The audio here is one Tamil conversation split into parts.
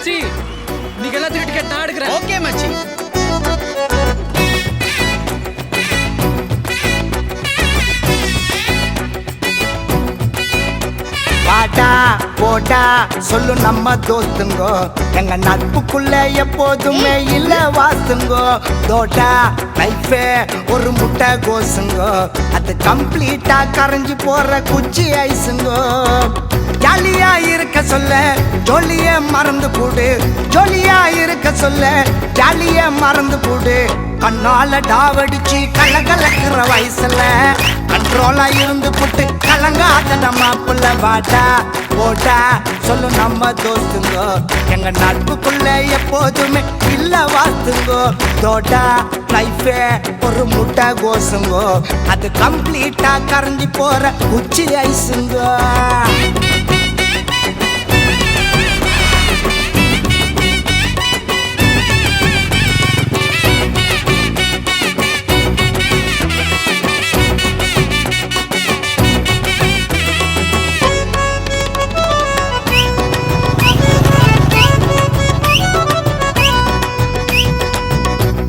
மச்சி நீங்க எல்லாத்துக்கும் டிக்கெட் நான் எடுக்கிறேன். ஓகே மச்சி. பாட்டா போட்டா சொல்லு நம்ம தோத்துங்கோ, எங்க நட்புக்குள்ள எப்போதுமே இல்ல வாத்துங்கோ. தோட்டா லைஃபே ஒரு முட்டை கோசுங்கோ, அது கம்ப்ளீட்டா கரைஞ்சு போற குச்சி ஐசுங்கோ. ஜாலியா இருக்க சொல்ல ஜோலிய மறந்து போடு, ஜோலியா இருக்க சொல்ல ஜாலிய மறந்து போடு. கண்ணால டாவடிச்சு கலகலக்கிற வயசுல கண்ட்ரோலா இருந்து புட்டு கலங்காத நம்ம புள்ள. பாட்டா போட்டா சொல்லு நம்ம தோத்துங்கோ, எங்க நட்புக்குள்ள எப்போதுமே இல்ல வாத்துங்கோ. தோட்டா லைஃபே ஒரு முட்டை கோசுங்கோ, அது கம்ப்ளீட்டா கரைஞ்சி போற குச்சி ஐசுங்கோ.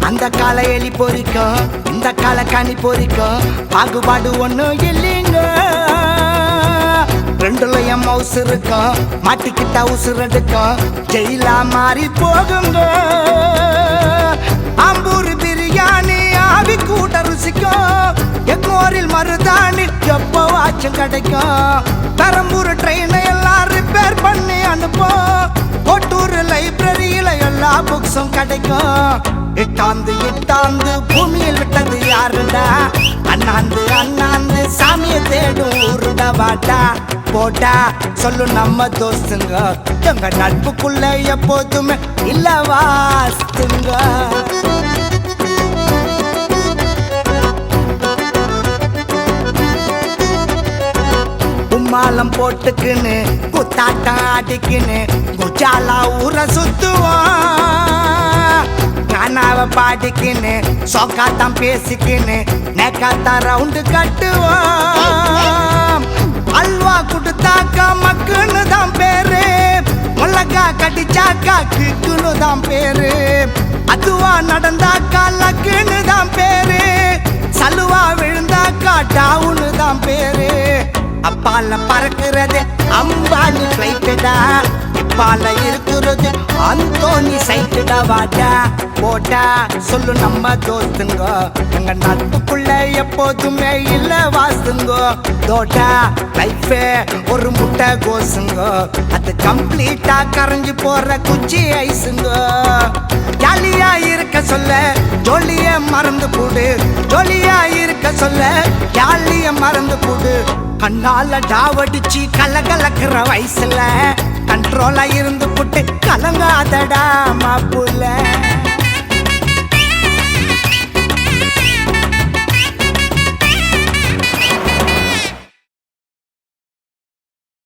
அந்த கால எலி பொறிக்கும் இந்த கால கனி பொறிக்கும், பாகுபாடு ஒண்ணும் இல்லைங்க. ரெண்டுலயும் மவுசு இருக்கும், மாட்டிக்கிட்ட உசுர் எடுக்கும், ஜெயிலா மாறி போகுங்க. ஆம்பூர் பிரியாணி ஆவி கூட்ட ருசிக்கும், எங்கூரில் மருதாணி எப்போ வாச்சும் கிடைக்கும். பெரம்பூர் ட்ரெயினை எல்லாம் ரிப்பேர் பண்ணி அனுப்போம், கோட்டூர் லைப்ரரியில எல்லா புக்ஸும் கிடைக்கும். இட்டாந்து பூமியில் விட்டது யாருடா, அண்ணாந்து அண்ணாந்து சாமியை தேடும் ஊருடா. பாட்டா போட்டா சொல்லு நம்ம தோஸ்துங்க, எங்க நட்புக்குள்ள எப்போதுமே இல்ல வாஸ்துங்க. கும்மாளம் போட்டுக்குன்னு குத்தாட்டம் ஆடிக்குன்னு குஜாலா ஊர சுத்துவோம். கானாவ பாடிக்கின்னு சோக்காத்தான் பேசிக்கின்னு நேக்காத்தான் ரவுண்டு கட்டுவோம். அல்வா கொடுத்தாக்கா மக்குன்னு தான் பேரு, முள்ளக்கா கடிச்சாக்கா கிக்குன்னு தான் பேரு, அதுவா நடந்தாக்கா லக்குன்னு தான் பேரு, சலுவா விழுந்தாக்கா டாவுன்னு தான் பேரு. அப்பால பறக்கிறது அம்பானி ஃப்ளைட்டுடா, இப்பால இருக்கிறது அந்தோனி சைட்டுடா. வாட்டா போட்டா சொல்லு நம்ம தோத்துங்கோ, எங்க நட்புக்குள்ள எப்போதுமே இல்ல வாசுங்கோ. தோட்டா லைஃபே ஒரு முட்டை கோசுங்கோ, அது கம்ப்ளீட்டா கரைஞ்சு போற குச்சி ஐசுங்கோ. ஜாலியா இருக்க சொல்ல ஜோலிய மறந்து போடு, ஜோலியா இருக்க சொல்ல ஜாலிய மறந்து போடு. கண்ணால டாவடிச்சு கலகலக்கிற வயசுல கண்ட்ரோலா இருந்து புட்டு கலங்காதடா மாப்புல.